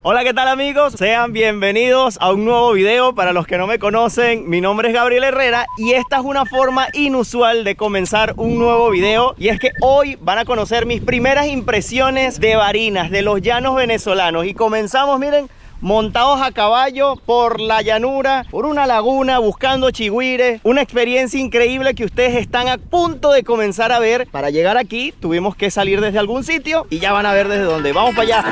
Hola, ¿qué tal amigos? Sean bienvenidos a un nuevo video. Para los que no me conocen, mi nombre es Gabriel Herrera y esta es una forma inusual de comenzar un nuevo video. Y es que hoy van a conocer mis primeras impresiones de Barinas, de los llanos venezolanos. Y comenzamos, miren, montados a caballo por la llanura, por una laguna, buscando chigüires. Una experiencia increíble que ustedes están a punto de comenzar a ver. Para llegar aquí tuvimos que salir desde algún sitio y ya van a ver desde dónde. Vamos para allá.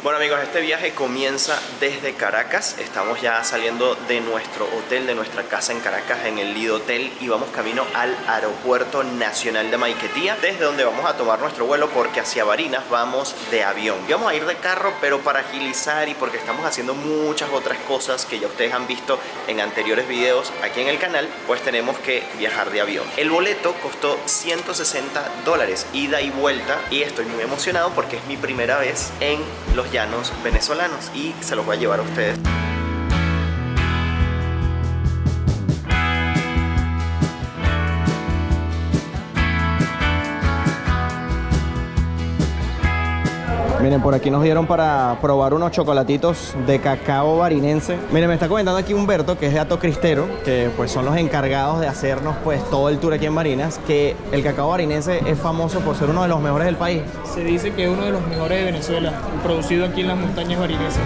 Bueno amigos, este viaje comienza desde Caracas. Estamos ya saliendo de nuestro hotel, de nuestra casa en Caracas, en el Lido Hotel, y vamos camino al Aeropuerto Nacional de Maiquetía, desde donde vamos a tomar nuestro vuelo porque hacia Barinas vamos de avión. Y vamos a ir de carro, pero para agilizar y porque estamos haciendo muchas otras cosas que ya ustedes han visto en anteriores videos aquí en el canal, pues tenemos que viajar de avión. El boleto costó $160, ida y vuelta, y estoy muy emocionado porque es mi primera vez en los llanos venezolanos y se los voy a llevar a ustedes. Miren, por aquí nos dieron para probar unos chocolatitos de cacao barinense. Miren, me está comentando aquí Humberto, que es de Hato Cristero, que pues son los encargados de hacernos pues todo el tour aquí en Barinas, que el cacao barinense es famoso por ser uno de los mejores del país. Se dice que es uno de los mejores de Venezuela, producido aquí en las montañas barinesas.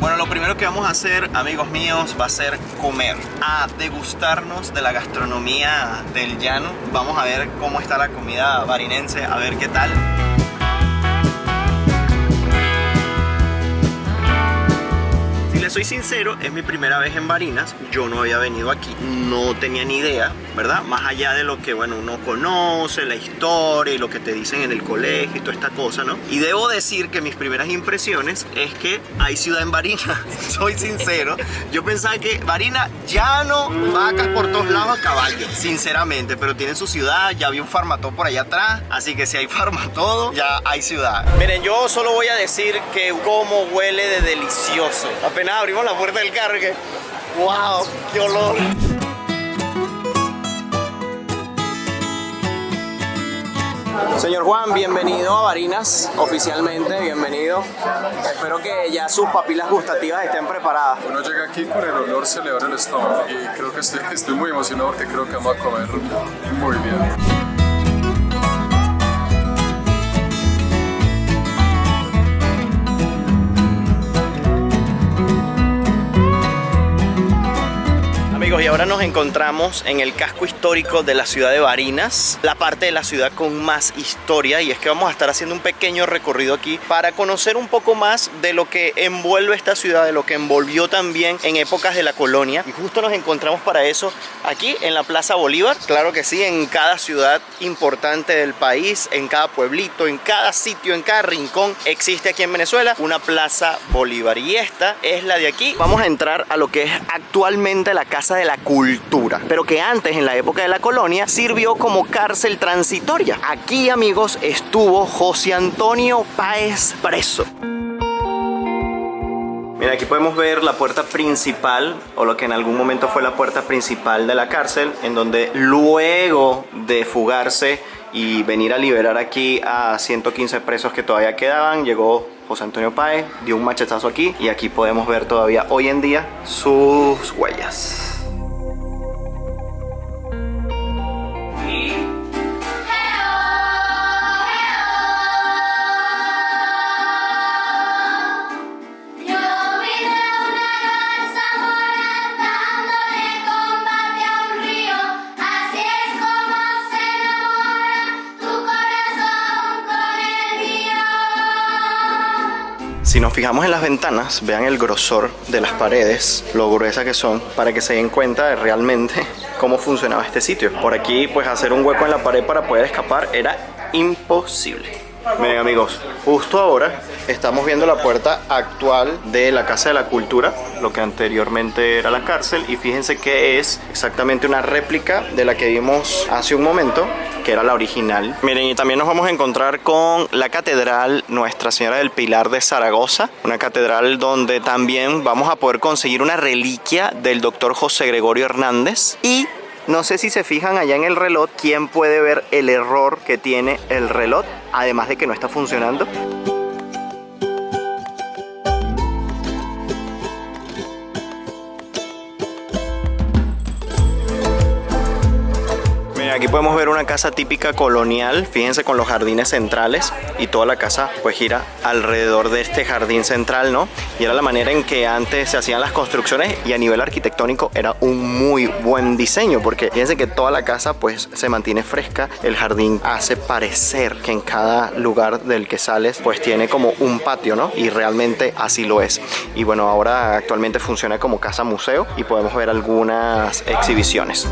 Bueno, lo primero que vamos a hacer, amigos míos, va a ser comer, a degustarnos de la gastronomía del llano. Vamos a ver cómo está la comida barinense, a ver qué tal. Si les soy sincero, es mi primera vez en Barinas. Yo no había venido aquí, no tenía ni idea, ¿verdad? Más allá de lo que, bueno, uno conoce, la historia y lo que te dicen en el colegio y toda esta cosa, ¿no? Y debo decir que mis primeras impresiones es que hay ciudad en Barinas. Soy sincero, yo pensaba que Barinas, llano, vacas por todos lados a caballo, sinceramente, pero tienen su ciudad. Ya vi un farmatodo por allá atrás, así que si hay farmatodo, ya hay ciudad. Miren, yo solo voy a decir que cómo huele de delicioso. Apenas abrimos la puerta del carro, que ¡wow! ¡Qué olor! Señor Juan, bienvenido a Barinas, oficialmente, bienvenido. Espero que ya sus papilas gustativas estén preparadas. Uno llega aquí con el olor, se le abre el estómago y creo que estoy muy emocionado porque creo que vamos a comer muy bien. Amigos, y ahora nos encontramos en el casco histórico de la ciudad de Barinas, la parte de la ciudad con más historia, y es que vamos a estar haciendo un pequeño recorrido aquí para conocer un poco más de lo que envuelve esta ciudad, de lo que envolvió también en épocas de la colonia. Y justo nos encontramos para eso aquí en la Plaza Bolívar. Claro que sí, en cada ciudad importante del país, en cada pueblito, en cada sitio, en cada rincón, existe aquí en Venezuela una Plaza Bolívar, y esta es la de aquí. Vamos a entrar a lo que es actualmente la Casa de la Cultura, pero que antes, en la época de la colonia, sirvió como cárcel transitoria. Aquí, amigos, estuvo José Antonio Páez preso. Mira, aquí podemos ver la puerta principal, o lo que en algún momento fue la puerta principal de la cárcel, en donde luego de fugarse y venir a liberar aquí a 115 presos que todavía quedaban, llegó José Antonio Páez, dio un machetazo aquí, y aquí podemos ver todavía hoy en día sus huellas. Si nos fijamos en las ventanas, vean el grosor de las paredes, lo gruesas que son, para que se den cuenta de realmente cómo funcionaba este sitio. Por aquí, pues hacer un hueco en la pared para poder escapar era imposible. Miren amigos, justo ahora estamos viendo la puerta actual de la Casa de la Cultura, lo que anteriormente era la cárcel, y fíjense que es exactamente una réplica de la que vimos hace un momento, que era la original. Miren, y también nos vamos a encontrar con la Catedral Nuestra Señora del Pilar de Zaragoza, una catedral donde también vamos a poder conseguir una reliquia del doctor José Gregorio Hernández. Y no sé si se fijan allá en el reloj, ¿quién puede ver el error que tiene el reloj? Además de que no está funcionando. Aquí podemos ver una casa típica colonial, fíjense, con los jardines centrales, y toda la casa pues gira alrededor de este jardín central, ¿no? Y era la manera en que antes se hacían las construcciones, y a nivel arquitectónico era un muy buen diseño, porque fíjense que toda la casa pues se mantiene fresca. El jardín hace parecer que en cada lugar del que sales pues tiene como un patio, ¿no? Y realmente así lo es. Y bueno, ahora actualmente funciona como casa museo y podemos ver algunas exhibiciones.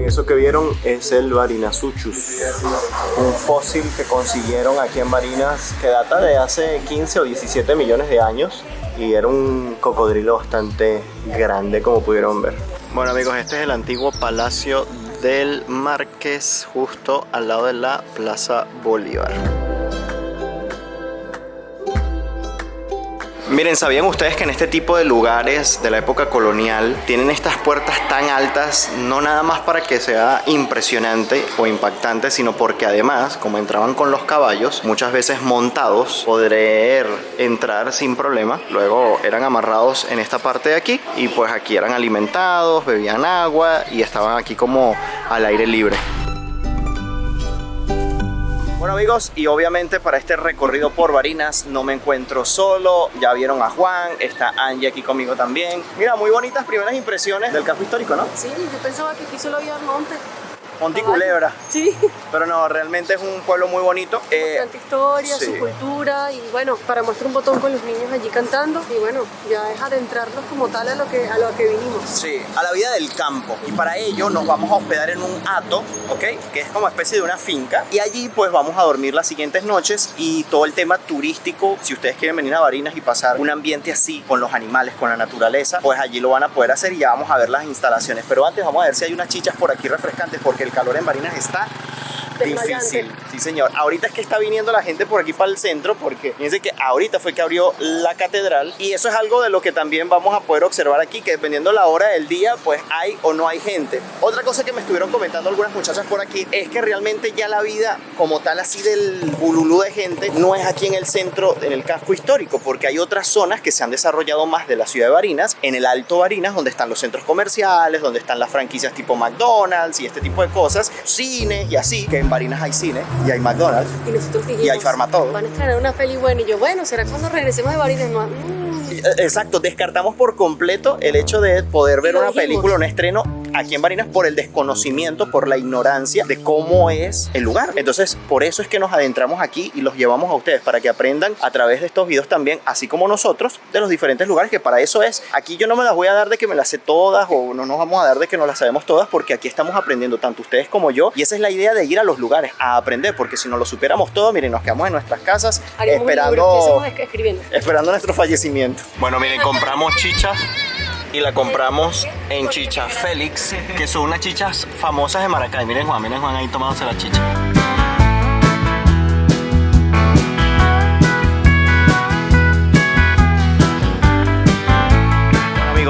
Eso que vieron es el Varinasuchus, un fósil que consiguieron aquí en Barinas que data de hace 15 o 17 millones de años, y era un cocodrilo bastante grande, como pudieron ver. Bueno amigos, este es el antiguo Palacio del Marqués, justo al lado de la Plaza Bolívar. Miren, ¿sabían ustedes que en este tipo de lugares de la época colonial tienen estas puertas tan altas, no nada más para que sea impresionante o impactante, sino porque además, como entraban con los caballos, muchas veces montados, poder entrar sin problema? Luego eran amarrados en esta parte de aquí, y pues aquí eran alimentados, bebían agua y estaban aquí como al aire libre. Bueno amigos, y obviamente para este recorrido por Barinas no me encuentro solo. Ya vieron a Juan, está Angie aquí conmigo también. Mira, muy bonitas primeras impresiones del casco histórico, ¿no? Sí, yo pensaba que aquí solo había monte. Monte y Culebra. Sí. Pero no, realmente es un pueblo muy bonito. Bastante historia, sí. Su cultura, y bueno, para mostrar un botón con los niños allí cantando, y bueno, ya es adentrarnos como tal a lo que vinimos. Sí, a la vida del campo. Y para ello nos vamos a hospedar en un hato, ¿ok? Que es como especie de una finca. Y allí pues vamos a dormir las siguientes noches, y todo el tema turístico, si ustedes quieren venir a Barinas y pasar un ambiente así, con los animales, con la naturaleza, pues allí lo van a poder hacer, y ya vamos a ver las instalaciones. Pero antes vamos a ver si hay unas chichas por aquí refrescantes, porque el calor en Barinas está difícil. Sí señor, ahorita es que está viniendo la gente por aquí para el centro, porque fíjense que ahorita fue que abrió la catedral, y eso es algo de lo que también vamos a poder observar aquí, que dependiendo la hora del día pues hay o no hay gente. Otra cosa que me estuvieron comentando algunas muchachas por aquí es que realmente ya la vida como tal así del bululú de gente no es aquí en el centro, en el casco histórico, porque hay otras zonas que se han desarrollado más de la ciudad de Barinas, en el Alto Barinas, donde están los centros comerciales, donde están las franquicias tipo McDonald's y este tipo de cosas, cines y así, que en Barinas hay cine y hay McDonald's Y nosotros dijimos, y hay Farmatodo. van a estrenar una peli buena, y yo, bueno, ¿será cuando regresemos de Barinas? No, Exacto, descartamos por completo el hecho de poder ver una película, un estreno aquí en Barinas, por el desconocimiento, por la ignorancia de cómo es el lugar. Entonces, por eso es que nos adentramos aquí y los llevamos a ustedes, para que aprendan a través de estos videos también, así como nosotros, de los diferentes lugares, que para eso es. Aquí yo no me las voy a dar de que me las sé todas, o no nos vamos a dar de que no las sabemos todas, porque aquí estamos aprendiendo, tanto ustedes como yo, y esa es la idea de ir a los lugares, a aprender, porque si no lo supiéramos todo, miren, nos quedamos en nuestras casas esperando nuestro fallecimiento. Bueno, miren, compramos chichas, y la compramos en Chicha Félix, que son unas chichas famosas de Maracay. Miren Juan ahí tomándose la chicha.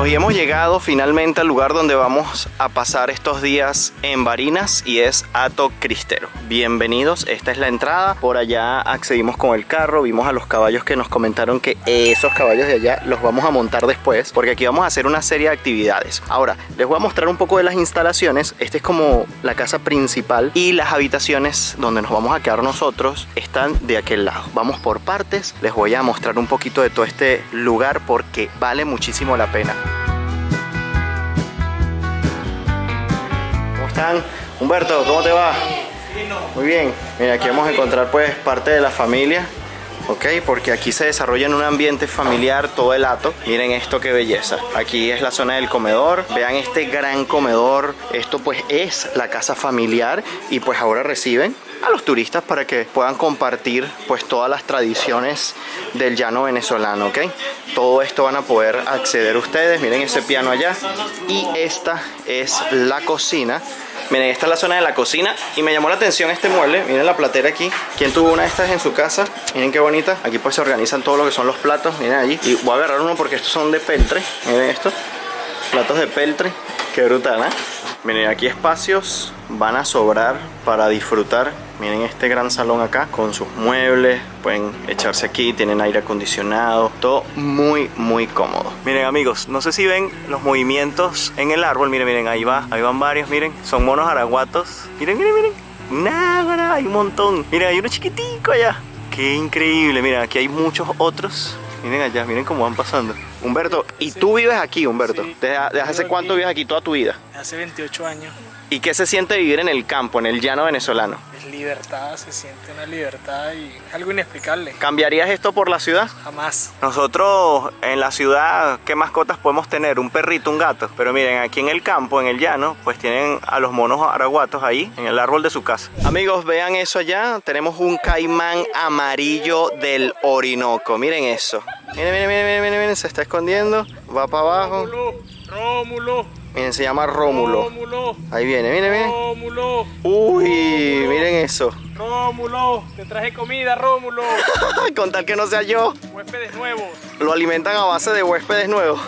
Y hemos llegado finalmente al lugar donde vamos a pasar estos días en Barinas, y es Hato Cristero. Bienvenidos, esta es la entrada. Por allá accedimos con el carro, vimos a los caballos, que nos comentaron que esos caballos de allá los vamos a montar después, porque aquí vamos a hacer una serie de actividades. Ahora les voy a mostrar un poco de las instalaciones. Esta es como la casa principal, y las habitaciones donde nos vamos a quedar nosotros están de aquel lado. Vamos por partes, les voy a mostrar un poquito de todo este lugar, porque vale muchísimo la pena. Humberto, ¿cómo te va? Muy bien. Mira, aquí vamos a encontrar pues parte de la familia. Ok, porque aquí se desarrolla en un ambiente familiar todo el hato. Miren esto, qué belleza. Aquí es la zona del comedor. Vean este gran comedor. Esto pues es la casa familiar. Y pues ahora reciben a los turistas para que puedan compartir pues todas las tradiciones del llano venezolano, ¿ok? Todo esto van a poder acceder ustedes. Miren ese piano allá. Y esta es la cocina. Miren, esta es la zona de la cocina y me llamó la atención este mueble. Miren la platera aquí. ¿Quién tuvo una de estas en su casa? Miren qué bonita. Aquí pues se organizan todo lo que son los platos. Miren allí. Y voy a agarrar uno porque estos son de peltre. Miren esto. Platos de peltre. Qué brutal, ¿eh? Miren, aquí espacios van a sobrar para disfrutar. Miren este gran salón acá con sus muebles. Pueden echarse aquí, tienen aire acondicionado. Todo muy, muy cómodo. Miren amigos, no sé si ven los movimientos en el árbol. Miren, miren, ahí van varios, miren. Son monos araguatos. Miren, miren, miren. Nada, hay un montón. Miren, hay uno chiquitico allá. Qué increíble. Miren, aquí hay muchos otros. Miren allá, miren cómo van pasando. Humberto, ¿y tú vives aquí, Humberto? Sí. ¿Desde hace cuánto vives aquí toda tu vida? Hace 28 años. ¿Y qué se siente vivir en el campo, en el llano venezolano? Es libertad, se siente una libertad y es algo inexplicable. ¿Cambiarías esto por la ciudad? Jamás. Nosotros en la ciudad, ¿qué mascotas podemos tener? Un perrito, un gato. Pero miren, aquí en el campo, en el llano, pues tienen a los monos araguatos ahí, en el árbol de su casa. Amigos, vean eso allá. Tenemos un caimán amarillo del Orinoco. Miren eso. Miren, miren, miren, miren, miren, miren. Se está escondiendo. Va para abajo. Rómulo. Miren, se llama Rómulo. Rómulo. Ahí viene, miren, miren. Rómulo. Uy, miren eso. Rómulo. Te traje comida, Rómulo. Con tal que no sea yo. Huéspedes nuevos. Lo alimentan a base de huéspedes nuevos.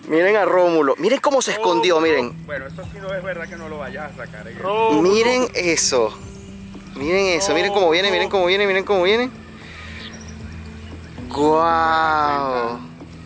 Miren a Rómulo. Miren cómo se escondió, miren. Bueno, eso sí no es verdad que no lo vayas a sacar. Rómulo. Miren eso. Miren eso. Miren cómo viene, miren cómo viene, miren cómo viene. ¡Guau!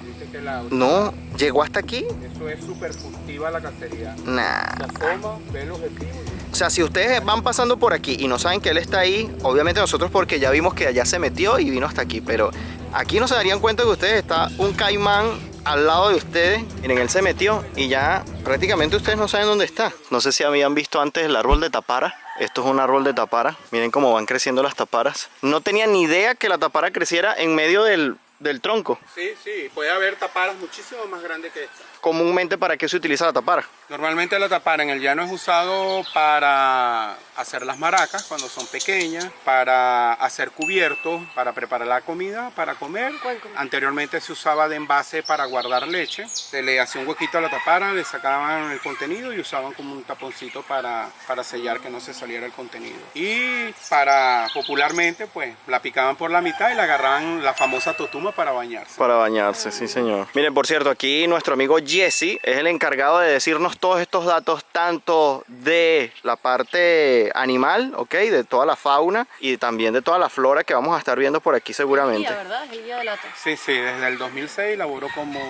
Dice que la, No, llegó hasta aquí. eso es súper furtiva la cacería. Nah. Se asoma, ve el objetivo. O sea, si ustedes van pasando por aquí y no saben que él está ahí, obviamente nosotros porque ya vimos que allá se metió y vino hasta aquí, pero aquí no se darían cuenta que ustedes está un caimán al lado de ustedes. Miren, él se metió y ya prácticamente ustedes no saben dónde está. No sé si habían visto antes el árbol de tapara. Esto es un árbol de tapara. Miren cómo van creciendo las taparas. No tenía ni idea que la tapara creciera en medio del tronco. Sí, sí, puede haber taparas muchísimo más grandes que esta. Comúnmente, ¿para qué se utiliza la tapara? Normalmente la tapara en el llano es usado para hacer las maracas cuando son pequeñas, para hacer cubiertos, para preparar la comida, para comer. Anteriormente se usaba de envase para guardar leche. Se le hacía un huequito a la tapara, le sacaban el contenido y usaban como un taponcito para sellar que no se saliera el contenido. Y para popularmente, pues la picaban por la mitad y la agarraban la famosa totuma para bañarse. Para bañarse, sí señor. Miren, por cierto, aquí nuestro amigo Jesse es el encargado de decirnos todos estos datos, tanto de la parte animal, ok, de toda la fauna y también de toda la flora que vamos a estar viendo por aquí seguramente. Guía, ¿verdad? Es el guía del hato. Sí, sí, desde el 2006 laboró como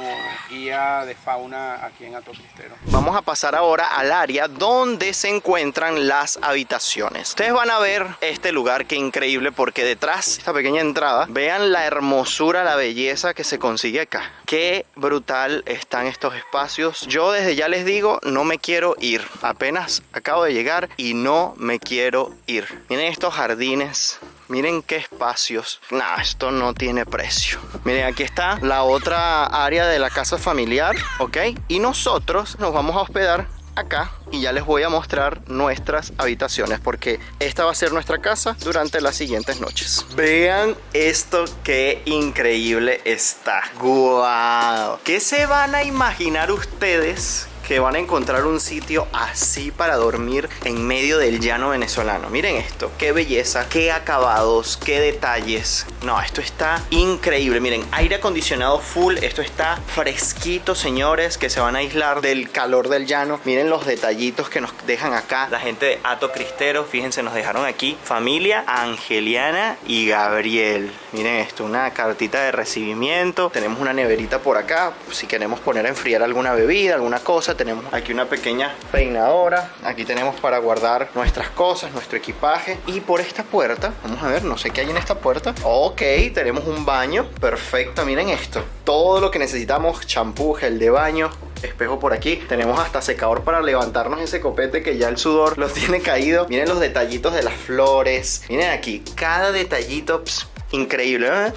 guía de fauna aquí en Hato Cristero. Vamos a pasar ahora al área donde se encuentran las habitaciones. Ustedes van a ver este lugar, que increíble, porque detrás de esta pequeña entrada, vean la hermosura, la belleza que se consigue acá. Qué brutal están estos espacios. Yo desde ya les digo, no me quiero ir. Apenas acabo de llegar y no me quiero ir. Miren estos jardines. Miren qué espacios. Nah, esto no tiene precio. Miren, aquí está la otra área de la casa familiar, ¿ok? Y nosotros nos vamos a hospedar acá y ya les voy a mostrar nuestras habitaciones porque esta va a ser nuestra casa durante las siguientes noches. Vean esto, qué increíble está. ¡Guau! ¿Qué se van a imaginar ustedes que van a encontrar un sitio así para dormir en medio del llano venezolano? Miren esto, qué belleza, qué acabados, qué detalles. No, esto está increíble. Miren, aire acondicionado full. Esto está fresquito, señores, que se van a aislar del calor del llano. Miren los detallitos que nos dejan acá la gente de Hato Cristero. Fíjense, nos dejaron aquí familia Angeliana y Gabriel. Miren esto, una cartita de recibimiento. Tenemos una neverita por acá si queremos poner a enfriar alguna bebida, alguna cosa. Tenemos aquí una pequeña peinadora. Aquí tenemos para guardar nuestras cosas, nuestro equipaje. Y por esta puerta, vamos a ver, no sé qué hay en esta puerta. Ok, tenemos un baño. Perfecto, miren esto. Todo lo que necesitamos, champú, gel de baño. espejo por aquí. Tenemos hasta secador para levantarnos ese copete que ya el sudor los tiene caído. Miren los detallitos de las flores. Miren aquí, cada detallito, increíble, ¿eh?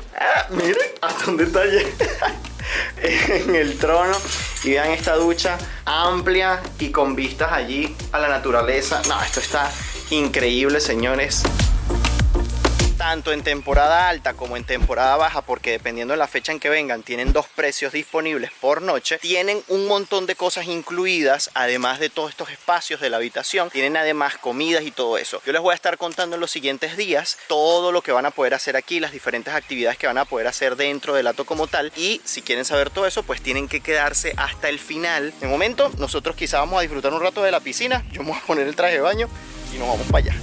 Miren, hasta un detalle en el trono. Y vean esta ducha amplia y con vistas allí a la naturaleza. No, esto está increíble, señores. Tanto en temporada alta como en temporada baja, porque dependiendo de la fecha en que vengan, tienen dos precios disponibles por noche. Tienen un montón de cosas incluidas, además de todos estos espacios de la habitación. Tienen además comidas y todo eso. Yo les voy a estar contando en los siguientes días todo lo que van a poder hacer aquí, las diferentes actividades que van a poder hacer dentro del Hato como tal. Y si quieren saber todo eso, pues tienen que quedarse hasta el final. De momento, nosotros quizá vamos a disfrutar un rato de la piscina. Yo me voy a poner el traje de baño y nos vamos para allá.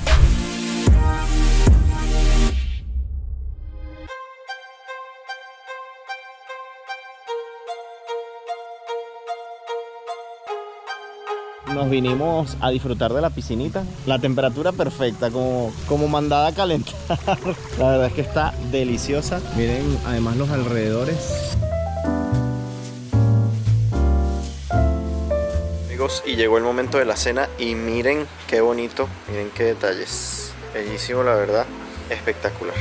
Nos vinimos a disfrutar de la piscinita. La temperatura perfecta, como mandada a calentar. La verdad es que está deliciosa. Miren además los alrededores. Amigos, y llegó el momento de la cena y miren qué bonito, miren qué detalles. Bellísimo, la verdad, espectacular.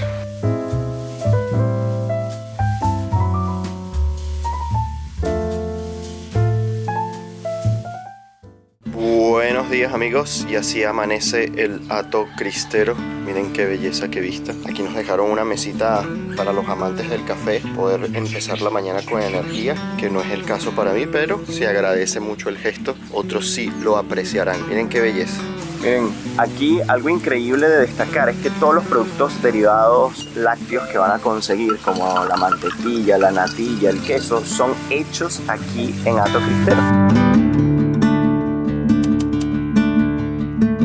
Buenos días, amigos, y así amanece el Hato Cristero. Miren qué belleza, qué vista. Aquí nos dejaron una mesita para los amantes del café, poder empezar la mañana con energía, que no es el caso para mí, pero se agradece mucho el gesto. Otros sí lo apreciarán. Miren qué belleza. Miren, aquí algo increíble de destacar es que todos los productos derivados lácteos que van a conseguir, como la mantequilla, la natilla, el queso, son hechos aquí en Hato Cristero.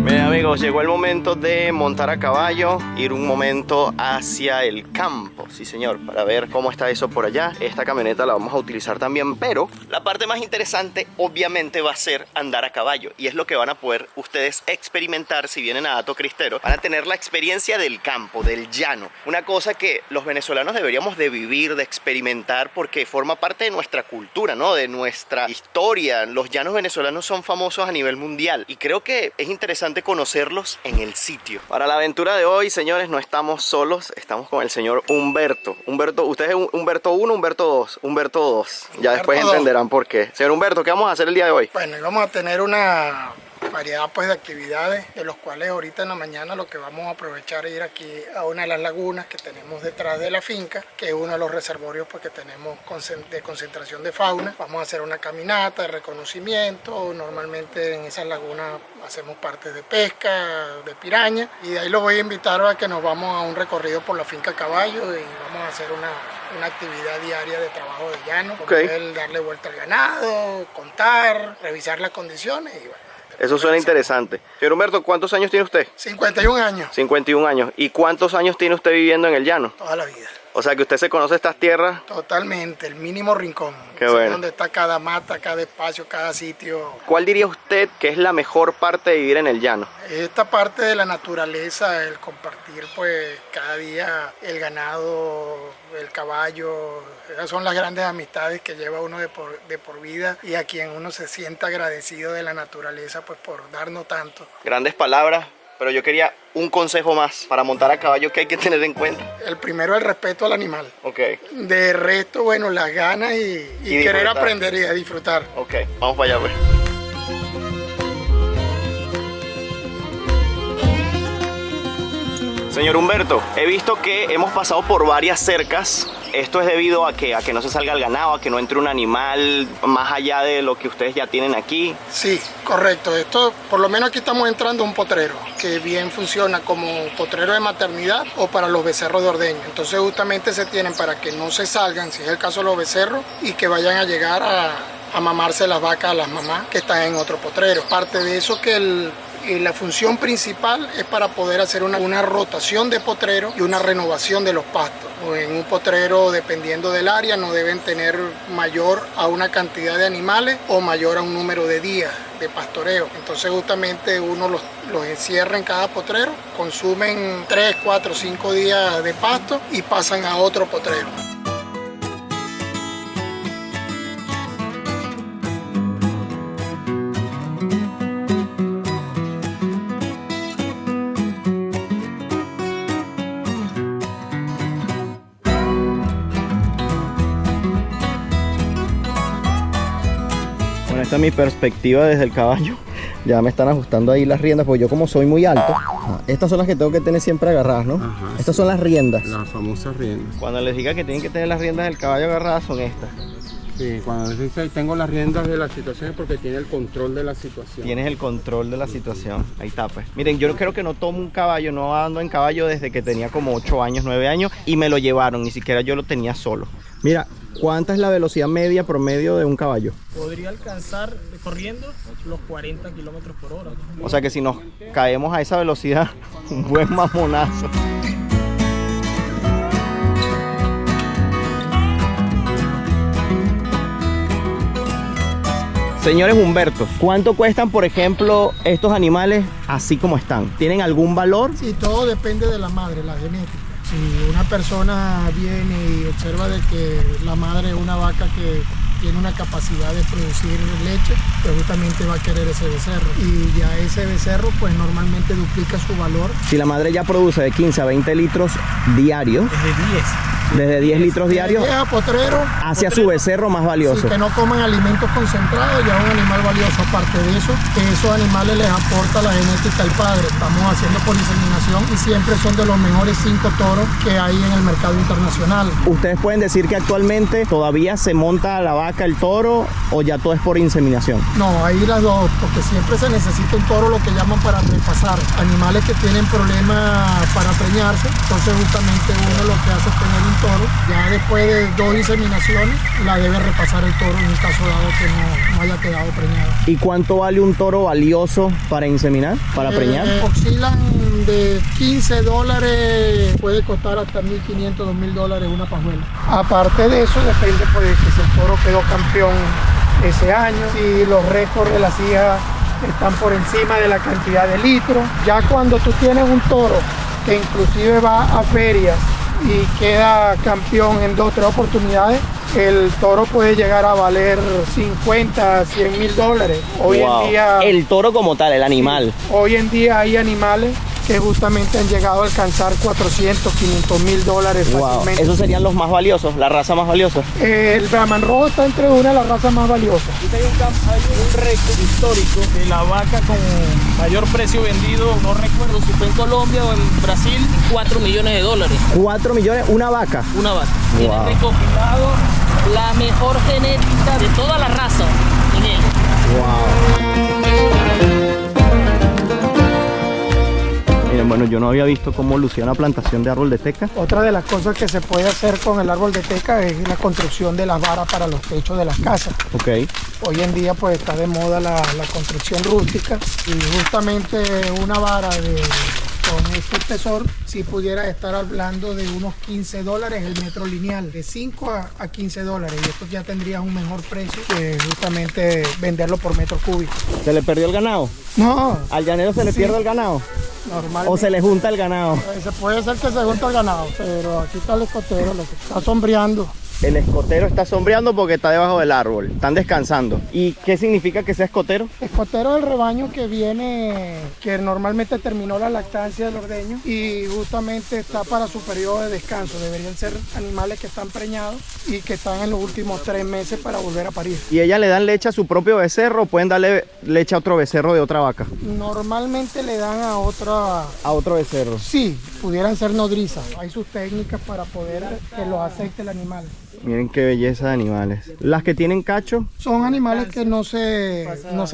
Miren, amigos, llegó el momento de montar a caballo, ir un momento hacia el campo, sí señor, para ver cómo está eso por allá. Esta camioneta la vamos a utilizar también, pero la parte más interesante obviamente va a ser andar a caballo, y es lo que van a poder ustedes experimentar si vienen a Hato Cristero. Van a tener la experiencia del campo, del llano, una cosa que los venezolanos deberíamos de vivir, de experimentar, porque forma parte de nuestra cultura, ¿no? De nuestra historia. Los llanos venezolanos son famosos a nivel mundial y creo que es interesante conocerlos en el sitio. Para la aventura de hoy, señores, no estamos solos, estamos con el señor Humberto. Humberto, ¿usted es Humberto 1 o Humberto 2? Humberto 2. Ya después entenderán por qué. Señor Humberto, ¿qué vamos a hacer el día de hoy? Bueno, vamos a tener una variedad pues de actividades, de los cuales ahorita en la mañana lo que vamos a aprovechar es ir aquí a una de las lagunas que tenemos detrás de la finca, que es uno de los reservorios pues que tenemos de concentración de fauna. Vamos a hacer una caminata de reconocimiento. Normalmente en esas lagunas hacemos partes de pesca, de piraña, y de ahí los voy a invitar a que nos vamos a un recorrido por la finca a caballo y vamos a hacer una actividad diaria de trabajo de llano, poder darle vuelta al ganado, contar, revisar las condiciones y bueno. Eso suena interesante. Señor Humberto, ¿cuántos años tiene usted? 51 años. 51 años. ¿Y cuántos años tiene usted viviendo en el llano? Toda la vida. O sea que usted se conoce estas tierras. Totalmente, el mínimo rincón. Qué bueno. Donde está cada mata, cada espacio, cada sitio. ¿Cuál diría usted que es la mejor parte de vivir en el llano? Esta parte de la naturaleza, el compartir pues cada día el ganado, el caballo, esas son las grandes amistades que lleva uno de por vida y a quien uno se sienta agradecido de la naturaleza pues por darnos tanto. Grandes palabras. Pero yo quería un consejo más para montar a caballo que hay que tener en cuenta. El primero, el respeto al animal. Ok. De resto, bueno, las ganas y querer aprender y a disfrutar. Ok, vamos para allá pues. Señor Humberto, he visto que hemos pasado por varias cercas. ¿Esto es debido a que no se salga el ganado, a que no entre un animal más allá de lo que ustedes ya tienen aquí? Sí, correcto. Esto, por lo menos aquí estamos entrando a un potrero, que bien funciona como potrero de maternidad o para los becerros de ordeño. Entonces justamente se tienen para que no se salgan, si es el caso de los becerros, y que vayan a llegar a mamarse las vacas a las mamás que están en otro potrero. Parte de eso que la función principal es para poder hacer una rotación de potrero y una renovación de los pastos. En un potrero, dependiendo del área, no deben tener mayor a una cantidad de animales o mayor a un número de días de pastoreo. Entonces justamente uno los encierra en cada potrero, consumen 3, 4, 5 días de pasto y pasan a otro potrero. Bueno, esta es mi perspectiva desde el caballo. Ya me están ajustando ahí las riendas, porque yo como soy muy alto, estas son las que tengo que tener siempre agarradas, ¿no? Ajá, estas sí. son las riendas. Las famosas riendas. Cuando les diga que tienen que tener las riendas del caballo agarradas, son estas. Sí, cuando les dice tengo las riendas de la situación es porque tiene el control de la situación. Tienes el control de la situación. Ahí está, pues. Miren, yo creo que no tomo un caballo, no ando en caballo desde que tenía como 8 años, 9 años, y me lo llevaron, ni siquiera yo lo tenía solo. Mira, ¿cuánta es la velocidad media promedio de un caballo? Podría alcanzar corriendo los 40 kilómetros por hora. O sea que si nos caemos a esa velocidad, un buen mamonazo. Señores Humberto, ¿cuánto cuestan, por ejemplo, estos animales así como están? ¿Tienen algún valor? Sí, todo depende de la madre, la genética. Si una persona viene y observa de que la madre es una vaca que tiene una capacidad de producir leche, pues justamente va a querer ese becerro. Y ya ese becerro pues normalmente duplica su valor. Si la madre ya produce de 15 a 20 litros diarios, desde 10 litros diarios, a potrero, hacia su becerro más valioso. Sí, que no coman alimentos concentrados, ya es un animal valioso. Aparte de eso, que esos animales les aporta la genética al padre. Estamos haciendo por inseminación y siempre son de los mejores 5 toros que hay en el mercado internacional. ¿Ustedes pueden decir que actualmente todavía se monta la vaca, el toro, o ya todo es por inseminación? No, ahí las dos, porque siempre se necesita un toro, lo que llaman para repasar. Animales que tienen problemas para preñarse, entonces justamente uno lo que hace es tener un toro, ya después de 2 inseminaciones la debe repasar el toro en un caso dado que no haya quedado preñado. ¿Y cuánto vale un toro valioso para inseminar, para preñar? Oscilan de $15, puede costar hasta $1.500, $2.000 una pajuela. Aparte de eso, depende pues de que si el toro quedó campeón ese año, si los récords de las hijas están por encima de la cantidad de litros. Ya cuando tú tienes un toro que inclusive va a ferias y queda campeón en 2 o 3 oportunidades, el toro puede llegar a valer $50, $100.000. Hoy en día, el toro como tal, el animal. sí, hoy en día hay animales que justamente han llegado a alcanzar $400, $500.000 fácilmente. Esos serían los más valiosos, la raza más valiosa. El Brahman Rojo está entre una de las razas más valiosas. Hay un récord histórico de la vaca con mayor precio vendido, no recuerdo si fue en Colombia o en Brasil, $4 millones. 4 millones, una vaca. Una vaca. Tiene recopilado la mejor genética de toda la raza en él. Miren, bueno, yo no había visto cómo lucía una plantación de árbol de teca. Otra de las cosas que se puede hacer con el árbol de teca es la construcción de las varas para los techos de las casas. Ok. Hoy en día pues está de moda la construcción rústica y justamente una vara con este espesor si pudiera estar hablando de unos $15 el metro lineal, de 5 a $15, y esto ya tendría un mejor precio que justamente venderlo por metro cúbico. ¿Se le perdió el ganado? No. ¿Al llanero se le pierde el ganado? Normalmente. ¿O se le junta el ganado? Se puede ser que se junta el ganado, pero aquí está el escotero, lo que está sombreando. El escotero está sombreando porque está debajo del árbol, están descansando. ¿Y qué significa que sea escotero? Escotero es el rebaño que viene, que normalmente terminó la lactancia del ordeño y justamente está para su periodo de descanso. Deberían ser animales que están preñados y que están en los últimos 3 meses para volver a parir. ¿Y ellas le dan leche a su propio becerro o pueden darle leche a otro becerro de otra vaca? Normalmente le dan a otro becerro. Sí, pudieran ser nodrizas. Hay sus técnicas para poder que los acepte el animal. Miren qué belleza de animales. Las que tienen cacho son animales que no se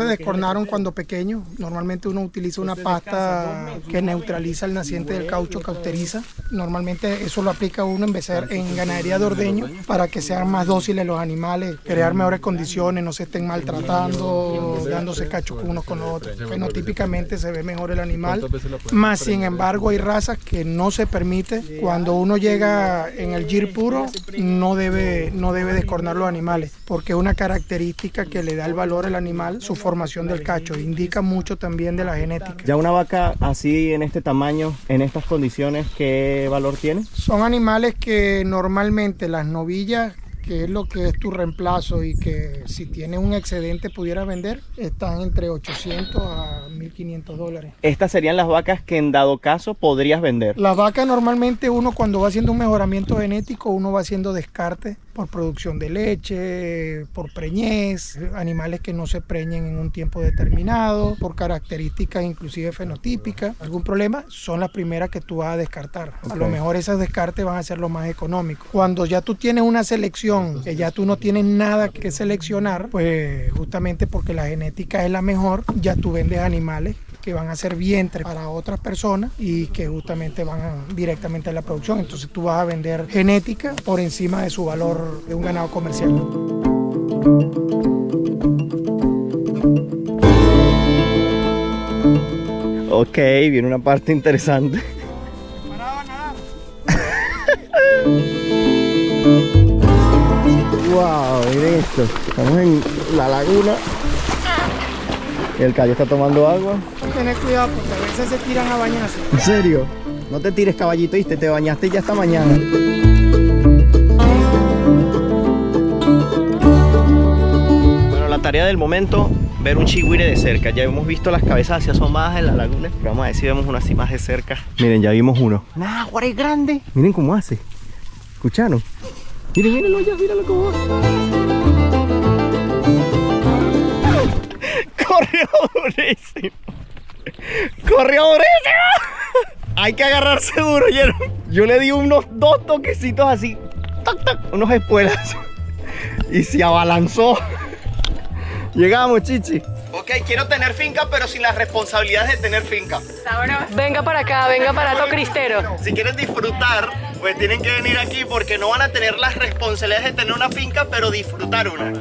descornaron cuando pequeños. Normalmente uno utiliza una pasta que neutraliza el naciente del caucho, cauteriza. Normalmente eso lo aplica uno en ganadería de ordeño para que sean más dóciles los animales, crear mejores condiciones, no se estén maltratando, dándose cacho unos con los otros. Fenotípicamente se ve mejor el animal. Más sin embargo hay razas que no se permite. Cuando uno llega en el gir puro no debe descornar los animales, porque es una característica que le da el valor al animal, su formación del cacho, indica mucho también de la genética. Ya una vaca así en este tamaño, en estas condiciones, ¿qué valor tiene? Son animales que normalmente las novillas, que es lo que es tu reemplazo y que si tienes un excedente pudieras vender, están entre $800 a $1.500. Estas serían las vacas que en dado caso podrías vender. Las vacas normalmente uno cuando va haciendo un mejoramiento genético, uno va haciendo descarte por producción de leche, por preñez, animales que no se preñen en un tiempo determinado, por características inclusive fenotípicas. ¿Algún problema? Son las primeras que tú vas a descartar. A lo mejor esas descartes van a ser lo más económico. Cuando ya tú tienes una selección, que ya tú no tienes nada que seleccionar, pues justamente porque la genética es la mejor, ya tú vendes animales que van a ser vientre para otras personas y que justamente van directamente a la producción. Entonces tú vas a vender genética por encima de su valor de un ganado comercial. Ok, viene una parte interesante. ¿Preparado a nadar? Wow, miren esto. Estamos en la laguna. El caballo está tomando agua. Hay que tener cuidado porque a veces se tiran a bañarse. ¿En serio? No te tires, caballito, ¿viste? Te bañaste ya hasta mañana. Bueno, la tarea del momento, ver un chigüire de cerca. Ya hemos visto las cabezas así asomadas en la laguna, pero vamos a ver si vemos uno así más de cerca. Miren, ya vimos uno. ¡Nah, guare grande! Miren cómo hace. ¿Escucharon? Miren, mírenlo ya, míralo cómo va. Corrió durísimo. Corrió durísimo. Hay que agarrarse duro, ¿oyeron? Yo le di unos 2 toquecitos así, tac, tac, unos espuelas, y se abalanzó. Llegamos, Chichi. Ok, quiero tener finca, pero sin las responsabilidades de tener finca. Venga para acá, venga para Tocristero. Si quieren disfrutar, pues tienen que venir aquí porque no van a tener las responsabilidades de tener una finca, pero disfrutar una.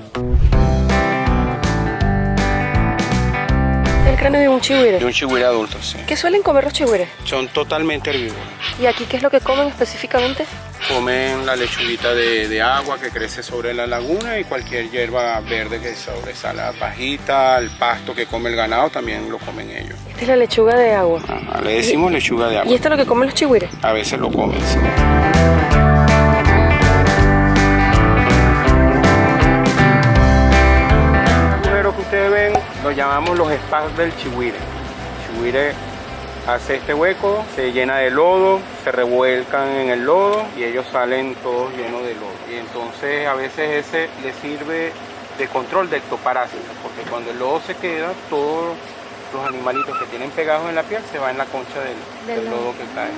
El cráneo de un chigüire. De un chigüire adulto, sí. ¿Qué suelen comer los chigüires? Son totalmente herbívoros. ¿Y aquí qué es lo que comen específicamente? Comen la lechuguita de agua que crece sobre la laguna y cualquier hierba verde que sobresale. La pajita, el pasto que come el ganado también lo comen ellos. Esta es la lechuga de agua. Ajá, le decimos lechuga de agua. ¿Y esto es lo que comen los chigüires? A veces lo comen, sí. Que ustedes ven, lo llamamos los spas del chigüire. El chigüire hace este hueco, se llena de lodo, se revuelcan en el lodo y ellos salen todos llenos de lodo. Y entonces a veces ese les sirve de control de ectoparásitos, porque cuando el lodo se queda, todos los animalitos que tienen pegados en la piel se van en la concha del lodo que cae.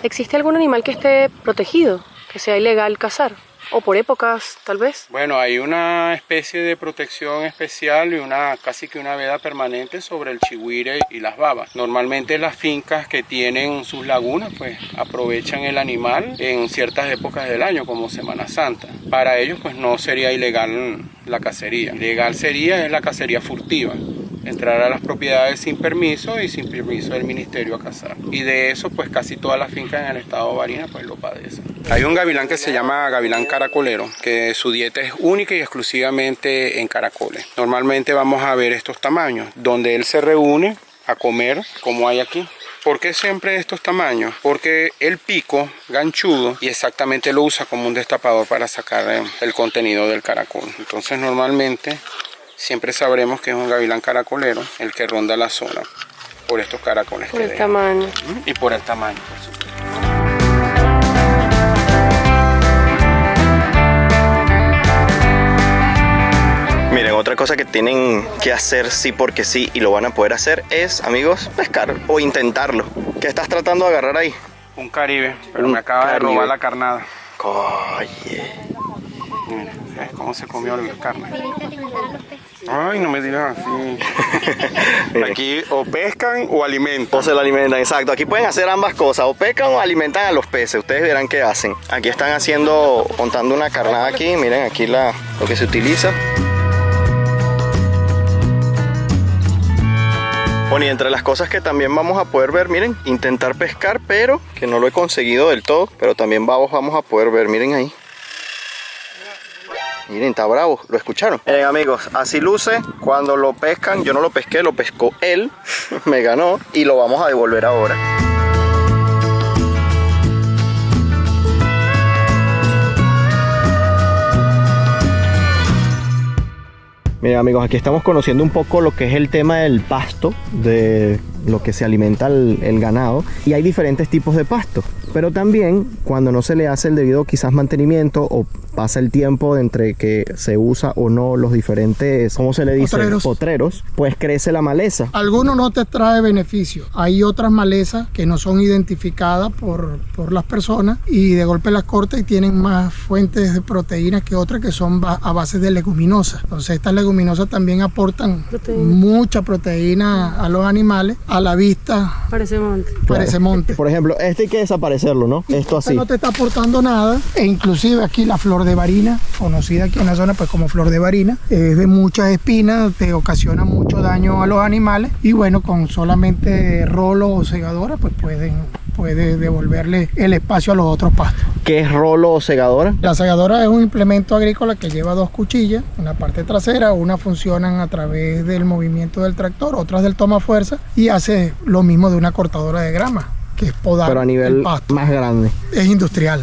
¿Existe algún animal que esté protegido, que sea ilegal cazar? ¿O por épocas, tal vez? Bueno, hay una especie de protección especial y casi que una veda permanente sobre el chigüire y las babas. Normalmente las fincas que tienen sus lagunas, pues aprovechan el animal en ciertas épocas del año, como Semana Santa. Para ellos, pues no sería ilegal la cacería. Ilegal sería la cacería furtiva. Entrar a las propiedades sin permiso y sin permiso del ministerio a cazar. Y de eso, pues casi todas las fincas en el estado de Barinas pues lo padecen. Hay un gavilán que se llama gavilán caracolero, que su dieta es única y exclusivamente en caracoles. Normalmente vamos a ver estos tamaños, donde él se reúne a comer, como hay aquí. ¿Por qué siempre estos tamaños? Porque el pico ganchudo y exactamente lo usa como un destapador para sacar el contenido del caracol. Entonces normalmente siempre sabremos que es un gavilán caracolero el que ronda la zona por estos caracoles. Por el tamaño. Y por el tamaño, por supuesto. Miren, otra cosa que tienen que hacer sí porque sí y lo van a poder hacer es, amigos, pescar o intentarlo. ¿Qué estás tratando de agarrar ahí? Un caribe, pero me acaba de robar la carnada. Oye. Mira, ¿ves cómo se comió la carne? Ay, no me digas así. Aquí o pescan o alimentan. O se lo alimentan, exacto. Aquí pueden hacer ambas cosas, o pescan o alimentan a los peces. Ustedes verán qué hacen. Aquí están montando una carnada aquí. Miren aquí lo que se utiliza. Bueno, y entre las cosas que también vamos a poder ver, miren, intentar pescar, pero que no lo he conseguido del todo, pero también vamos a poder ver, miren ahí. Miren, está bravo, ¿lo escucharon? Miren amigos, así luce cuando lo pescan. Yo no lo pesqué, lo pescó él, me ganó y lo vamos a devolver ahora. Mira amigos, aquí estamos conociendo un poco lo que es el tema del pasto, de lo que se alimenta el ganado, y hay diferentes tipos de pasto, pero también cuando no se le hace el debido quizás mantenimiento o pasa el tiempo entre que se usa o no los diferentes, ¿cómo se le dice? Potreros, pues crece la maleza. Algunos no te trae beneficio. Hay otras malezas que no son identificadas por las personas y de golpe las corta y tienen más fuentes de proteínas que otras que son a base de leguminosas. Entonces estas leguminosas también aportan mucha proteína a los animales. A la vista Parece monte. Parece monte. Por ejemplo, este hay que desaparecerlo, ¿no? Esto así. No te está aportando nada. E inclusive aquí la flor de varina, conocida aquí en la zona pues como flor de varina, es de muchas espinas, te ocasiona mucho daño a los animales y bueno, con solamente rolo o segadora pues puede devolverle el espacio a los otros pastos. ¿Qué es rolo o segadora? La segadora es un implemento agrícola que lleva dos cuchillas en la parte trasera. Una funcionan a través del movimiento del tractor, otras del toma fuerza y hace lo mismo de una cortadora de grama, que es podar, pero a nivel más grande. Es industrial.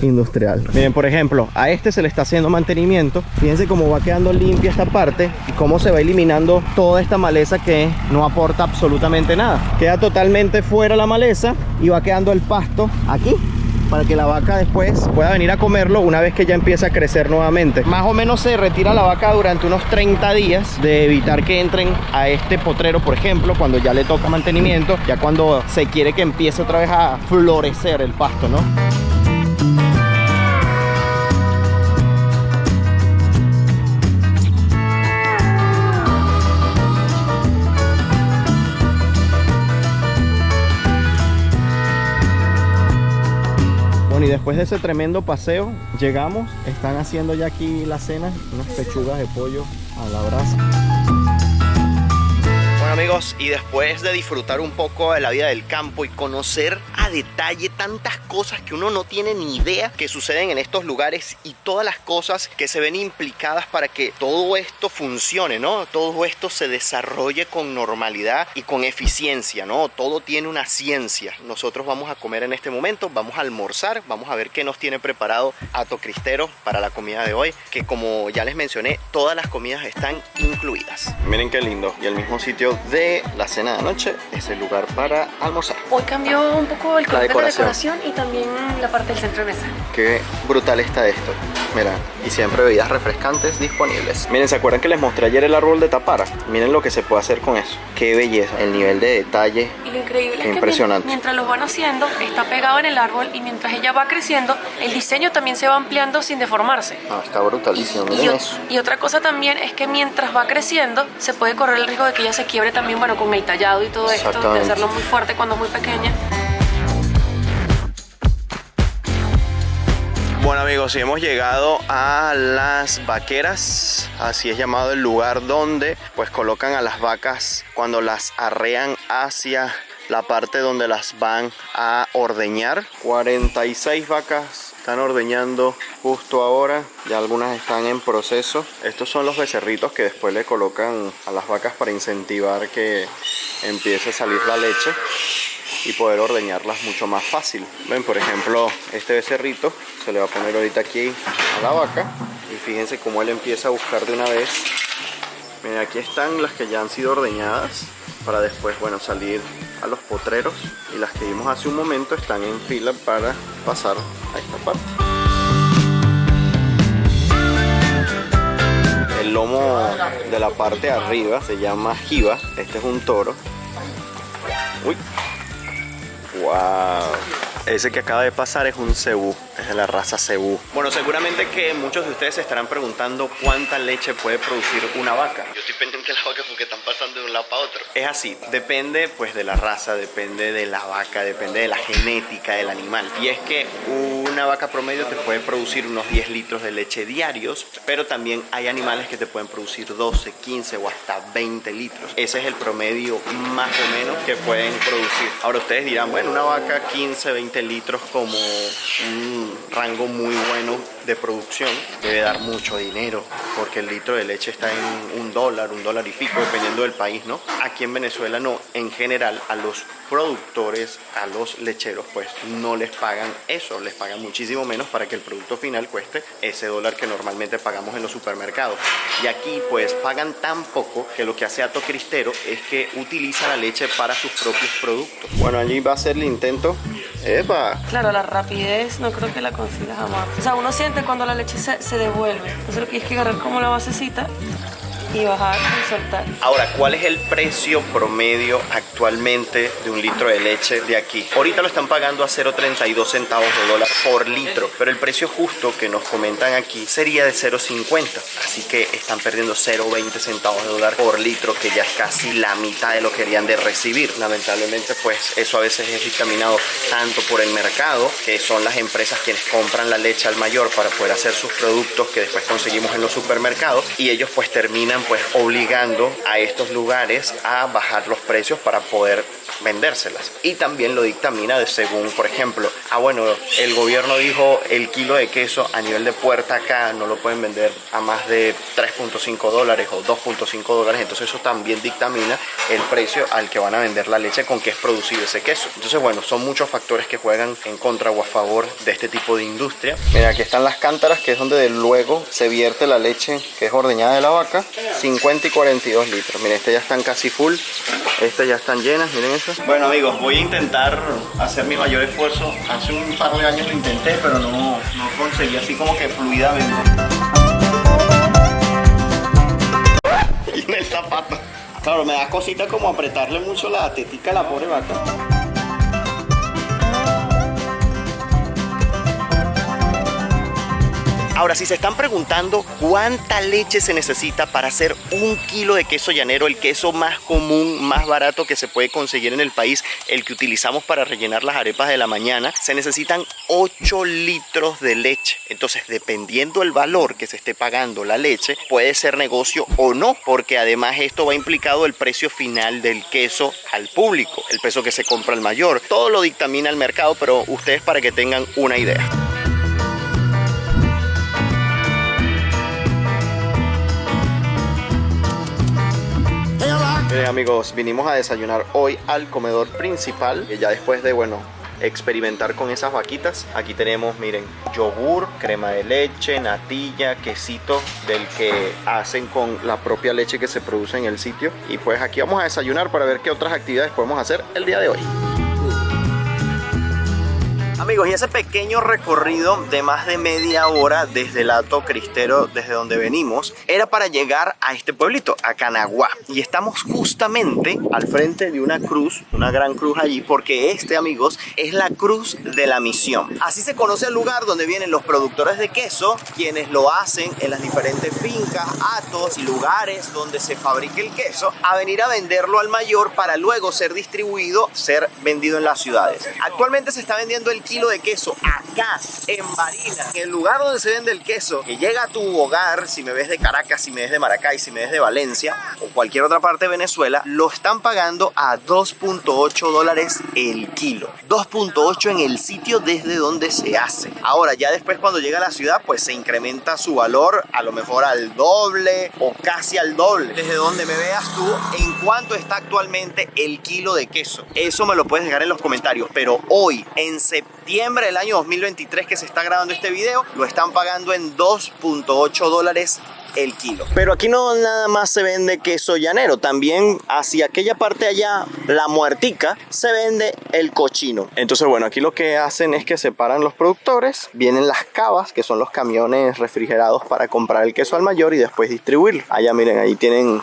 Miren, por ejemplo, a este se le está haciendo mantenimiento. Fíjense cómo va quedando limpia esta parte y cómo se va eliminando toda esta maleza que no aporta absolutamente nada. Queda totalmente fuera la maleza y va quedando el pasto aquí, para que la vaca después pueda venir a comerlo una vez que ya empieza a crecer nuevamente. Más o menos se retira la vaca durante unos 30 días de evitar que entren a este potrero, por ejemplo, cuando ya le toca mantenimiento, ya cuando se quiere que empiece otra vez a florecer el pasto, ¿no? Y después de ese tremendo paseo llegamos, están haciendo ya aquí la cena, unas pechugas de pollo a la brasa. Bueno amigos, y después de disfrutar un poco de la vida del campo y conocer a detalle tantas cosas que uno no tiene ni idea que suceden en estos lugares y todas las cosas que se ven implicadas para que todo esto funcione, ¿no? Todo esto se desarrolle con normalidad y con eficiencia, ¿no? Todo tiene una ciencia. Nosotros vamos a comer en este momento, vamos a almorzar, vamos a ver qué nos tiene preparado Hato Cristero para la comida de hoy, que como ya les mencioné, todas las comidas están incluidas. Miren qué lindo, y el mismo sitio de la cena de noche es el lugar para almorzar. Hoy cambió un poco el color de la decoración y también la parte del centro de mesa. Qué brutal está esto. Mira, y siempre bebidas refrescantes disponibles. Miren, ¿se acuerdan que les mostré ayer el árbol de tapara? Miren lo que se puede hacer con eso. Qué belleza, el nivel de detalle. Y lo increíble es impresionante. Que mientras lo van haciendo, está pegado en el árbol y mientras ella va creciendo, el diseño también se va ampliando sin deformarse. Ah, está brutalísimo, miren eso. Y otra cosa también es que mientras va creciendo, se puede correr el riesgo de que ella se quiebre también, bueno, con el tallado y todo esto, de hacerlo muy fuerte cuando es muy pequeña. Bueno amigos, y hemos llegado a las vaqueras, así es llamado el lugar donde pues colocan a las vacas cuando las arrean hacia la parte donde las van a ordeñar. 46 vacas están ordeñando justo ahora, ya algunas están en proceso. Estos son los becerritos que después le colocan a las vacas para incentivar que empiece a salir la leche y poder ordeñarlas mucho más fácil. Ven, por ejemplo, este becerrito se le va a poner ahorita aquí a la vaca y fíjense cómo él empieza a buscar de una vez. Miren, aquí están las que ya han sido ordeñadas para después, bueno, salir a los potreros, y las que vimos hace un momento están en fila para pasar a esta parte. El lomo de la parte de arriba se llama jiba. Este es un toro. Uy. Wow. Ese que acaba de pasar es un cebú, es de la raza cebú. Bueno, seguramente que muchos de ustedes se estarán preguntando cuánta leche puede producir una vaca. Yo estoy pendiente de la vaca porque están pasando de un lado para otro. Es así, depende pues de la raza, depende de la vaca, depende de la genética del animal. Y es que una vaca promedio te puede producir unos 10 litros de leche diarios, pero también hay animales que te pueden producir 12, 15 o hasta 20 litros. Ese es el promedio más o menos que pueden producir. Ahora ustedes dirán, bueno, una vaca 15, 20 20 litros como un rango muy bueno de producción, debe dar mucho dinero, porque el litro de leche está en $1 y pico, dependiendo del país, ¿no? Aquí en Venezuela no, en general a los productores, a los lecheros, pues no les pagan eso, les pagan muchísimo menos para que el producto final cueste ese dólar que normalmente pagamos en los supermercados. Y aquí pues pagan tan poco que lo que hace Hato Cristero es que utiliza la leche para sus propios productos. Bueno, allí va a ser el intento. ¡Epa! Claro, la rapidez no creo que la consigas jamás. O sea, uno siente cuando la leche se devuelve. Entonces lo que hay es que agarrar como la basecita y bajar y soltar. Ahora, ¿cuál es el precio promedio actualmente de un litro de leche de aquí? Ahorita lo están pagando a 0.32 centavos de dólar por litro, pero el precio justo que nos comentan aquí sería de 0.50, así que están perdiendo 0.20 centavos de dólar por litro, que ya es casi la mitad de lo que querían de recibir. Lamentablemente, pues eso a veces es dictaminado tanto por el mercado, que son las empresas quienes compran la leche al mayor para poder hacer sus productos que después conseguimos en los supermercados, y ellos pues terminan pues obligando a estos lugares a bajar los precios para poder vendérselas. Y también lo dictamina de según, por ejemplo, bueno, el gobierno dijo el kilo de queso a nivel de puerta acá no lo pueden vender a más de 3.5 dólares o 2.5 dólares, entonces eso también dictamina el precio al que van a vender la leche con que es producido ese queso. Entonces bueno, son muchos factores que juegan en contra o a favor de este tipo de industria. Mira, aquí están las cántaras, que es donde luego se vierte la leche que es ordeñada de la vaca. 50 y 42 litros. Miren, estas ya están casi full. Estas ya están llenas, miren eso. Bueno amigos, voy a intentar hacer mi mayor esfuerzo. Hace un par de años lo intenté, pero no conseguí así como que fluidamente. Y en el zapato. Claro, me da cosita como apretarle mucho la tetica a la pobre vaca. Ahora, si se están preguntando cuánta leche se necesita para hacer un kilo de queso llanero, el queso más común, más barato que se puede conseguir en el país, el que utilizamos para rellenar las arepas de la mañana, se necesitan 8 litros de leche. Entonces, dependiendo del valor que se esté pagando la leche, puede ser negocio o no, porque además esto va implicado el precio final del queso al público, el peso que se compra al mayor. Todo lo dictamina el mercado, pero ustedes para que tengan una idea. Miren amigos, vinimos a desayunar hoy al comedor principal, y ya después de, bueno, experimentar con esas vaquitas, aquí tenemos, miren, yogur, crema de leche, natilla, quesito del que hacen con la propia leche que se produce en el sitio. Y pues aquí vamos a desayunar para ver qué otras actividades podemos hacer el día de hoy. Amigos, y ese pequeño recorrido de más de media hora desde el Hato Cristero, desde donde venimos, era para llegar a este pueblito, a Canaguá. Y estamos justamente al frente de una cruz, una gran cruz allí, porque amigos, es la Cruz de la Misión. Así se conoce el lugar donde vienen los productores de queso, quienes lo hacen en las diferentes fincas, hatos y lugares donde se fabrica el queso, a venir a venderlo al mayor para luego ser distribuido, ser vendido en las ciudades. Actualmente se está vendiendo el kilo de queso acá en Barinas, en el lugar donde se vende el queso, que llega a tu hogar. Si me ves de Caracas, si me ves de Maracay, si me ves de Valencia o cualquier otra parte de Venezuela, lo están pagando a 2.8 dólares el kilo. 2.8 en el sitio desde donde se hace. Ahora ya después, cuando llega a la ciudad, pues se incrementa su valor a lo mejor al doble o casi al doble. Desde donde me veas tú, ¿en cuánto está actualmente el kilo de queso? Eso me lo puedes dejar en los comentarios, pero hoy, en septiembre del año 2023 que se está grabando este video, lo están pagando en 2.8 dólares el kilo. Pero aquí no nada más se vende queso llanero, también hacia aquella parte allá, la Muertica, se vende el cochino. Entonces bueno, aquí lo que hacen es que separan los productores, vienen las cavas, que son los camiones refrigerados para comprar el queso al mayor y después distribuirlo. Allá miren, ahí tienen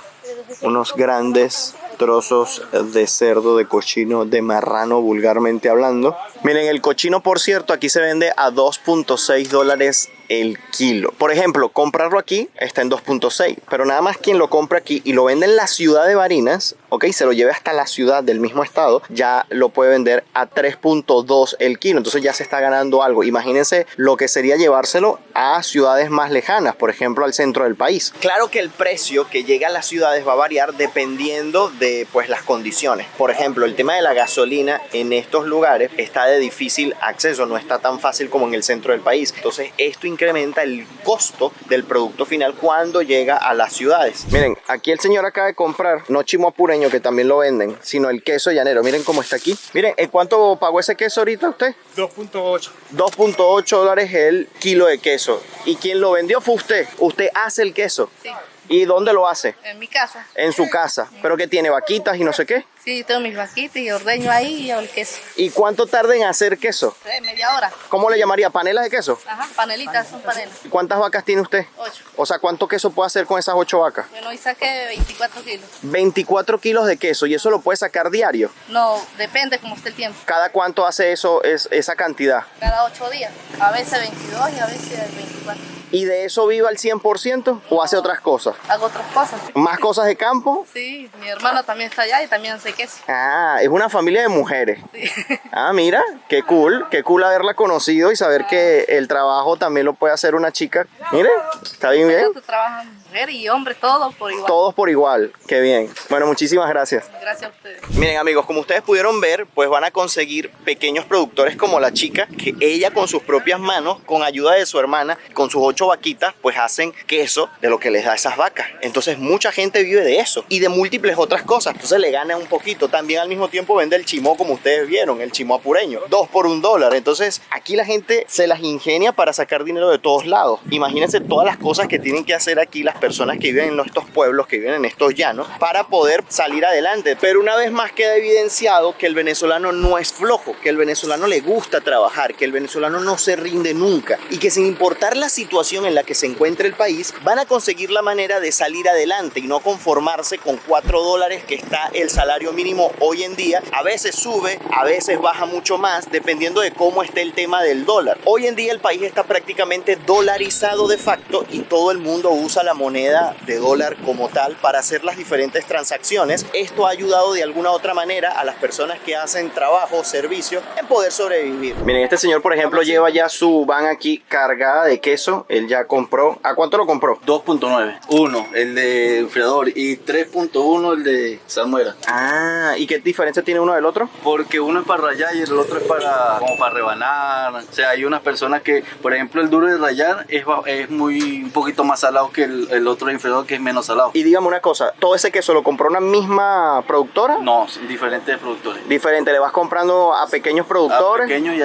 unos grandes trozos de cerdo, de cochino, de marrano, vulgarmente hablando. Miren, el cochino, por cierto, aquí se vende a 2.6 dólares el kilo. Por ejemplo, comprarlo aquí está en 2.6, pero nada más quien lo compra aquí y lo vende en la ciudad de Barinas, ok, se lo lleve hasta la ciudad del mismo estado, ya lo puede vender a 3.2 el kilo. Entonces ya se está ganando algo. Imagínense lo que sería llevárselo a ciudades más lejanas, por ejemplo al centro del país. Claro que el precio que llega a las ciudades va a variar dependiendo de pues las condiciones. Por ejemplo, el tema de la gasolina en estos lugares está de difícil acceso, no está tan fácil como en el centro del país. Entonces esto incrementa el costo del producto final cuando llega a las ciudades. Miren, aquí el señor acaba de comprar no chimo apureño, que también lo venden, sino el queso llanero. Miren cómo está aquí. Miren, ¿cuánto pagó ese queso ahorita usted? 2.8. 2.8 dólares el kilo de queso. ¿Y quien lo vendió fue usted? ¿Usted hace el queso? Sí. ¿Y dónde lo hace? En mi casa. En su casa. ¿Pero que tiene vaquitas y no sé qué? Sí, tengo mis vaquitas y ordeño ahí y hago el queso. ¿Y cuánto tarda en hacer queso? Media hora. ¿Cómo le llamaría? ¿Panelas de queso? Ajá, panelitas, son panelas. ¿Y cuántas vacas tiene usted? 8. O sea, ¿cuánto queso puede hacer con esas 8 vacas? Bueno, hoy saqué 24 kilos. 24 kilos de queso. ¿Y eso lo puede sacar diario? No, depende cómo esté el tiempo. ¿Cada cuánto hace eso, esa cantidad? Cada 8 días. A veces 22 y a veces 24. ¿Y de eso vive al 100% o hace otras cosas? Hago otras cosas. ¿Más cosas de campo? Sí, mi hermana también está allá y también hace queso. Ah, es una familia de mujeres. Sí. Ah, mira, qué cool haberla conocido y saber que el trabajo también lo puede hacer una chica. Mire, está bien, bien. Ellos trabajan mujeres y hombres, todos por igual. Todos por igual, qué bien. Bueno, muchísimas gracias. Gracias a ustedes. Miren amigos, como ustedes pudieron ver, pues van a conseguir pequeños productores como la chica, que ella con sus propias manos, con ayuda de su hermana, con sus 8 vaquitas, pues hacen queso de lo que les da esas vacas. Entonces mucha gente vive de eso y de múltiples otras cosas. Entonces le gana un poquito. También al mismo tiempo vende el chimó, como ustedes vieron, el chimó apureño, 2 por $1. Entonces aquí la gente se las ingenia para sacar dinero de todos lados. Imagínense todas las cosas que tienen que hacer aquí las personas que viven en estos pueblos, que viven en estos llanos, para poder salir adelante. Pero una vez más queda evidenciado que el venezolano no es flojo, que el venezolano le gusta trabajar, que el venezolano no se rinde nunca y que sin importar la situación en la que se encuentre el país, van a conseguir la manera de salir adelante y no conformarse con $4 que está el salario mínimo hoy en día. A veces sube, a veces baja mucho más, dependiendo de cómo esté el tema del dólar. Hoy en día el país está prácticamente dolarizado de facto y todo el mundo usa la moneda de dólar como tal para hacer las diferentes transacciones. Esto ha ayudado de alguna u otra manera a las personas que hacen trabajo, servicio, en poder sobrevivir. Miren, este señor, por ejemplo, lleva ya su van aquí cargada de queso. Él ya compró. ¿A cuánto lo compró? 2.9. Uno, el de enfriador, y 3.1 el de salmuera. Ah, ¿y qué diferencia tiene uno del otro? Porque uno es para rallar y el otro es para como para rebanar. O sea, hay unas personas que, por ejemplo, el duro de rallar es un poquito más salado que el otro enfriador, que es menos salado. Y dígame una cosa, ¿todo ese queso lo compró una misma productora? No, son diferentes productores. Diferente, le vas comprando a pequeños productores. A pequeños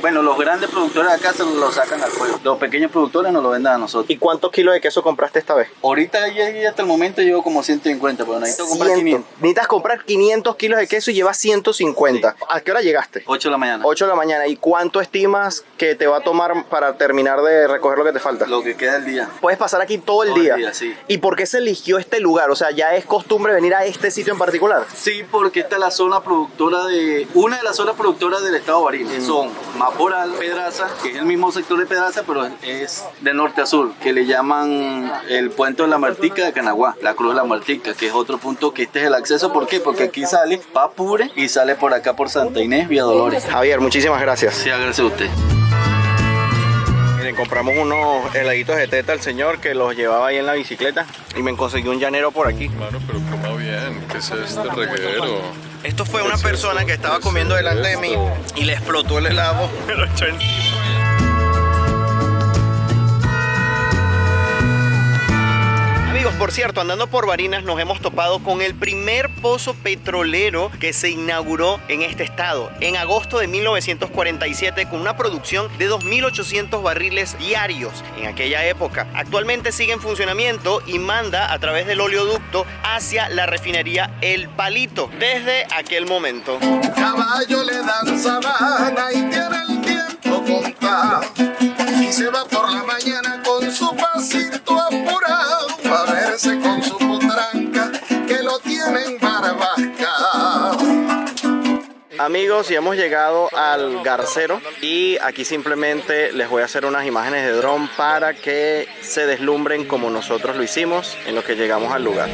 bueno, los grandes productores acá se lo sacan al fuego. Los pequeños productores nos lo venden a nosotros. ¿Y cuántos kilos de queso compraste esta vez? Ahorita ya hasta el momento llevo como 150, pero necesito comprar 500. Necesitas comprar 500 kilos de queso y llevas 150. Sí. ¿A qué hora llegaste? 8 de la mañana. 8 de la mañana. ¿Y cuánto estimas que te va a tomar para terminar de recoger lo que te falta? Lo que queda del día. Puedes pasar aquí todo el día. Sí. ¿Y por qué se eligió este lugar? O sea, ¿ya es costumbre venir a este sitio en particular? Sí, porque esta es la zona productora una de las zonas productoras del estado de Barinas. Son Maporal, Pedraza, que es el mismo sector de Pedraza, pero es de norte a sur, que le llaman el Puente de la Martica de Canaguá, la Cruz de la Martica, que es otro punto que este es el acceso. ¿Por qué? Porque aquí sale pa' Apure y sale por acá por Santa Inés, Vía Dolores. Javier, muchísimas gracias. Sí, gracias a usted. Miren, compramos unos heladitos de teta al señor que los llevaba ahí en la bicicleta y me consiguió un llanero por aquí. Mano, pero coma bien, ¿qué es este reguero? Esto fue una persona que estaba comiendo delante de mí y le explotó el helado, me lo echó encima. Amigos, por cierto, andando por Barinas nos hemos topado con el primer pozo petrolero que se inauguró en este estado en agosto de 1947 con una producción de 2.800 barriles diarios en aquella época. Actualmente sigue en funcionamiento y manda a través del oleoducto hacia la refinería El Palito desde aquel momento. Caballo le dan sabana y tiene el tiempo contado y se va por la mañana con su pasito apurado a verse con su potranca que lo tienen barbasca. Amigos, y hemos llegado al Garcero y aquí simplemente les voy a hacer unas imágenes de dron para que se deslumbren como nosotros lo hicimos en lo que llegamos al lugar.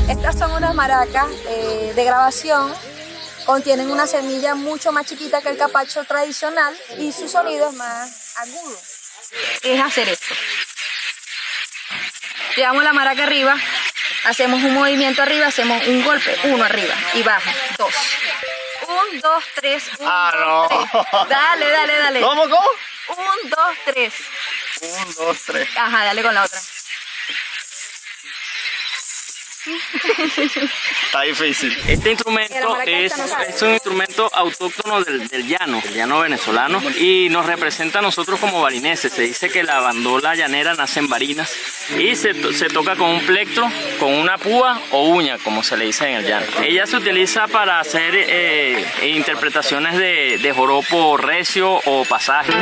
Estas son unas maracas de grabación, contienen una semilla mucho más chiquita que el capacho tradicional y su sonido es más agudo. Es hacer esto. Llevamos la maraca arriba, hacemos un movimiento arriba, hacemos un golpe, 1 arriba y baja, 2. 1, 2, 3, 1, 2, 3. Dale, dale, dale. ¿Cómo? 1, 2, 3. 1, 2, 3. Ajá, dale con la otra. Está difícil. Este instrumento es un instrumento autóctono del llano venezolano, y nos representa a nosotros como barineses. Se dice que la bandola llanera nace en Barinas y se toca con un plectro, con una púa o uña, como se le dice en el llano. Ella se utiliza para hacer interpretaciones de joropo recio o pasaje.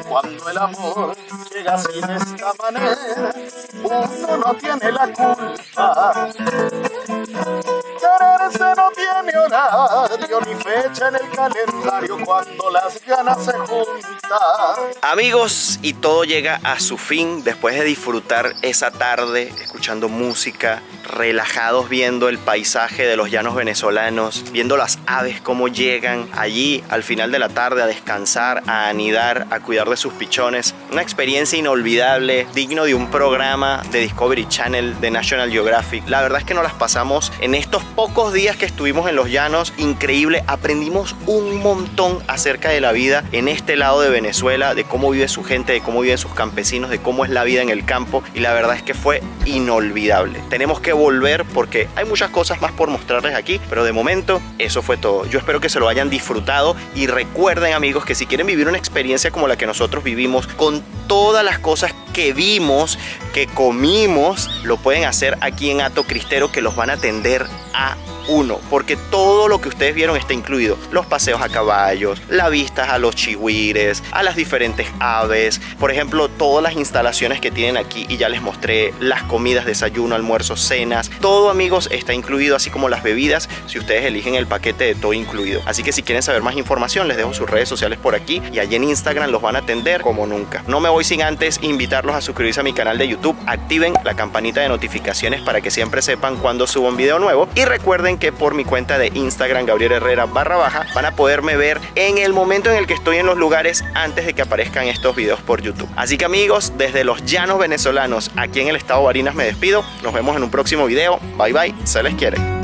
Cuando el amor llega así de esta manera, uno no tiene la culpa. Quererse no tiene horario ni fecha en el calendario cuando las ganas se juntan. Amigos, y todo llega a su fin después de disfrutar esa tarde escuchando música, relajados viendo el paisaje de los llanos venezolanos, viendo las aves cómo llegan allí al final de la tarde a descansar, a anidar, a cuidar de sus pichones. Una experiencia inolvidable, digno de un programa de Discovery Channel, de National Geographic. La verdad es que nos las pasamos en estos pocos días que estuvimos en los llanos, increíble. Aprendimos un montón acerca de la vida en este lado de Venezuela, de cómo vive su gente, de cómo viven sus campesinos, de cómo es la vida en el campo, y la verdad es que fue inolvidable. Tenemos que volver porque hay muchas cosas más por mostrarles aquí, pero de momento eso fue todo. Yo espero que se lo hayan disfrutado y recuerden, amigos, que si quieren vivir una experiencia como la que nosotros vivimos, con todas las cosas que vimos, que comimos, lo pueden hacer aquí en Hato Cristero, que los van a atender a uno, porque todo lo que ustedes vieron está incluido: los paseos a caballos, las vistas a los chigüires, a las diferentes aves, por ejemplo, todas las instalaciones que tienen aquí, y ya les mostré las comidas, desayuno, almuerzo, cenas, todo, amigos, está incluido, así como las bebidas, si ustedes eligen el paquete de todo incluido. Así que si quieren saber más información, les dejo sus redes sociales por aquí, y allí en Instagram los van a atender como nunca. No me voy sin antes invitarlos a suscribirse a mi canal de YouTube, activen la campanita de notificaciones para que siempre sepan cuando subo un video nuevo, y recuerden que por mi cuenta de Instagram, Gabriel Herrera _ van a poderme ver en el momento en el que estoy en los lugares antes de que aparezcan estos videos por YouTube. Así que, amigos, desde los llanos venezolanos aquí en el estado Barinas me despido. Nos vemos en un próximo video. Bye bye, se les quiere.